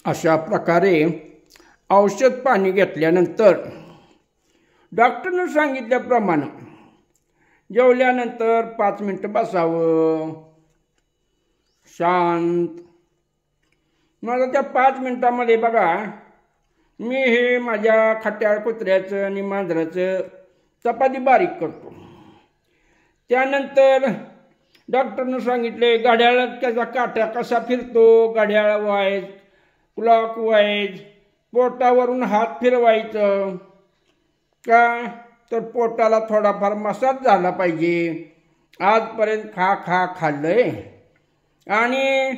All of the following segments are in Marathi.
अशा प्रकारे औषध पाणी घेतल्यानंतर डॉक्टरनं सांगितल्याप्रमाणे जेवल्यानंतर 5 मिनिटं बसावं शांत. मला त्या 5 मिनिटामध्ये बघा मी हे माझ्या खट्याळ कुत्र्याचं आणि मांजराचं चपाती बारीक करतो. त्यानंतर डॉक्टरनं सांगितले घड्याळात त्याचा काटा कसा फिरतो, घड्याळ वाईज क्लॉक वाईज पोटावरून हात फिरवायचं का तर पोटाला थोडाफार मसाज झाला पाहिजे. आजपर्यंत खाल्लंय आणि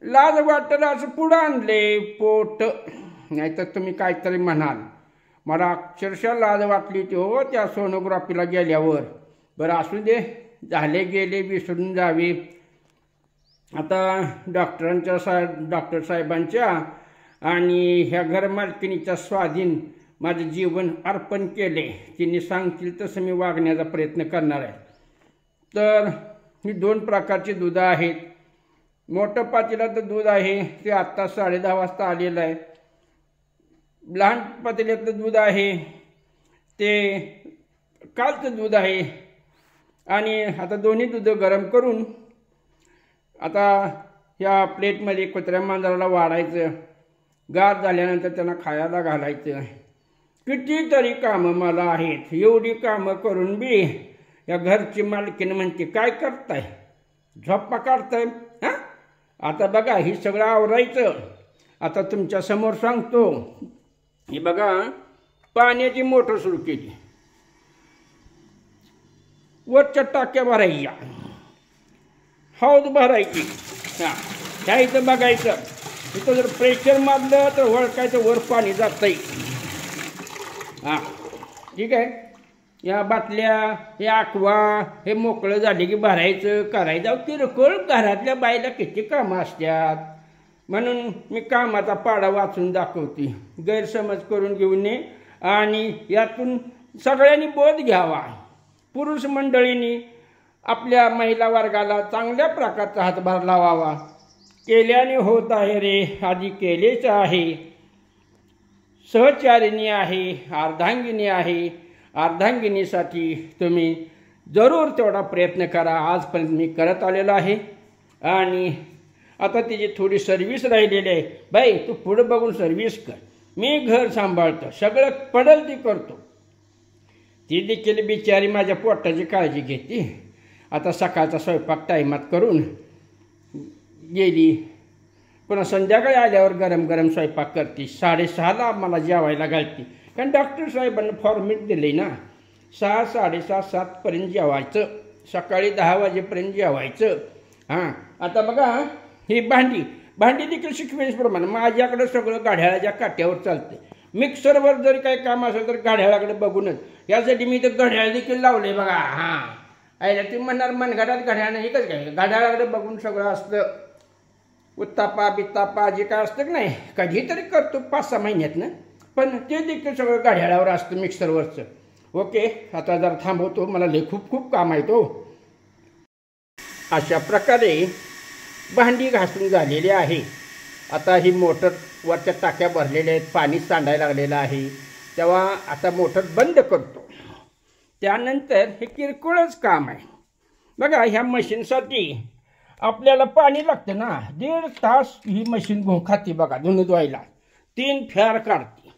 लाज वाटलं असं पुढं आणले पोट. नाहीतर तुम्ही काहीतरी म्हणाल. मला अक्षरशः लाज वाटली होती हो त्या सोनोग्राफीला गेल्यावर. बरं असू दे, झाले गेले विसरून जावे. आता डॉक्टर साहेबांच्या आणि ह्या घरमालकिनीच्या स्वाधीन माझं जीवन अर्पण केले. तिने सांगतील तसं मी वागण्याचा प्रयत्न करणार आहे. तर ही 2 प्रकारची दूध आहेत. मोठं पातेल्याचं दूध आहे ते आत्ता 10:30 वाजता आलेलं आहे. लहान पातेल्यातलं दूध आहे ते कालचं दूध आहे. आणि आता दोन्ही दूध गरम करून आता ह्या प्लेटमध्ये कुत्र्या मांजराला वाढायचं. गार झाल्यानंतर त्यांना खायला घालायचं. कितीतरी कामं मला आहेत. एवढी कामं करून बी या घरची मालकीण म्हणते काय करताय, झोपा काढताय. हां आता बघा ही सगळं आवरायचं. आता तुमच्या समोर सांगतो. हे बघा पाण्याची मोटर सुरू केली. वरच्या टाक्या भरायच्या, हौद भरायची. हां ह्या इथं बघायचं. इथं जर प्रेशर मारलं तर वळकायचं वर पाणी जातंय. हां ठीक आहे. या बाटल्या हे आकवा हे मोकळं झाले की भरायचं करायचं. किरकोळ घरातल्या बाईला किती कामं असतात. म्हणून मी कामाचा पाडा वाचून दाखवते. गैरसमज करून घेऊ नये आणि यातून सगळ्यांनी बोध घ्यावा. पुरुष मंडळींनी आपल्या महिला वर्गाला चांगल्या प्रकारचा हातभार लावावा. केल्याने होत आहे रे, आधी केलेच आहे. सहचारिणी आहे, अर्धांगिनी आहे. अर्धांगिनीसाठी तुम्ही जरूर तेवढा प्रयत्न करा. आजपर्यंत मी करत आलेलो आहे आणि आता तिची थोडी सर्व्हिस राहिलेली आहे. बाई तू पुढं बघून सर्व्हिस कर, मी घर सांभाळतो, सगळं पडेल ती करतो. ती देखील बिचारी माझ्या पोटाची काळजी घेते. आता सकाळचा स्वयंपाक टायमात करून गेली. पुन्हा संध्याकाळी आल्यावर गरम गरम स्वयंपाक करते. 6:30ला मला जेवायला घालते. कारण डॉक्टर साहेबांना फॉर्मेट दिले ना 6, 6:30, 7पर्यंत जेवायचं. सकाळी 10 वाजेपर्यंत जेवायचं. हां आता बघा ही भांडी देखील शिकवेचप्रमाणे माझ्याकडं सगळं घड्याळाच्या काट्यावर चालते. मिक्सरवर जरी काही काम असेल तर घड्याळाकडे बघूनच. यासाठी मी तर घड्याळ देखील लावले बघा. हां आयला ती म्हणणार मनगटात घड्याळ नाही कसं काय. घड्याळाकडे बघून सगळं असतं. उत्तापा बित्तापा जे काय असतं की नाही कधीतरी करतो 5-6 महिन्यातनं. पण ते देखील सगळं घड्याळावर असतं मिक्सरवरचं. ओके आता जरा थांबवतो, मला लय खूप काम आहे तो. अशा प्रकारे भांडी घासून झालेली आहे. आता ही मोटर वरच्या टाक्या भरलेल्या आहेत, पाणी सांडायला लागलेलं आहे. तेव्हा आता मोटर बंद करतो. त्यानंतर हे किरकोळच काम आहे. बघा ह्या मशीनसाठी आपल्याला पाणी लागतं ना. 1.5 तास ही मशीन खाते बघा धुणं धुवायला. 3 फेर काढते.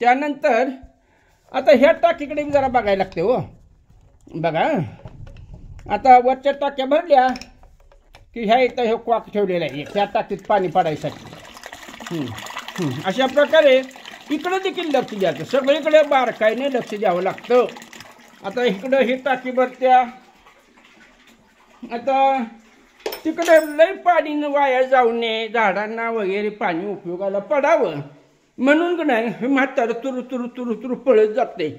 त्यानंतर आता ह्या टाकीकडे जरा बघायला लागते हो. बघा आता वरच्या टाक्या भरल्या की ह्या इथं हे कॉक ठेवलेलं आहे. त्या टाकीत पाणी पडायसाठी. अशा प्रकारे इकडं देखील लक्ष द्यायचं. सगळीकडे बारकाईने लक्ष द्यावं लागतं. आता इकडं ही टाकी भरत्या. आता तिकडे लय पाणी वाया जाऊ नये, झाडांना वगैरे पाणी उपयोगाला पडावं म्हणून का नाही हे म्हातारं तुरु पळत जाते.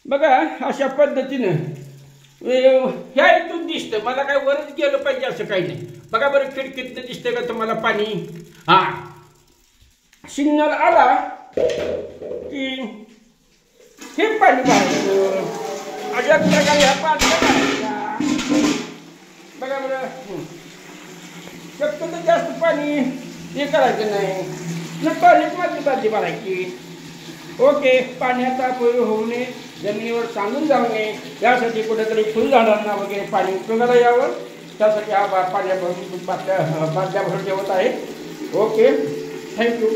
बघा अशा पद्धतीनं ह्या इथून दिसतं. मला काय वरच गेलं पाहिजे असं काही नाही. बघा बरं खिडकीतनं दिसतंय का तुम्हाला पाणी. हां सिग्नल आला की हे पाणी भरायचं. अशा प्रकारे ह्या पाणी बघा बरं शक्यतो जास्त पाणी हे करायचं नाही, टॉयलेटमध्ये बादली भरायची. ओके. पाण्याचा अपव्यय होऊ नये, जमिनीवर सांडून जाऊ नये यासाठी कुठेतरी फुलझाडांना वगैरे पाणी उपयोगाला यावं, त्यासाठी हा पाण्या भरून बादल्या भरून ठेवत आहे. ओके. थँक्यू.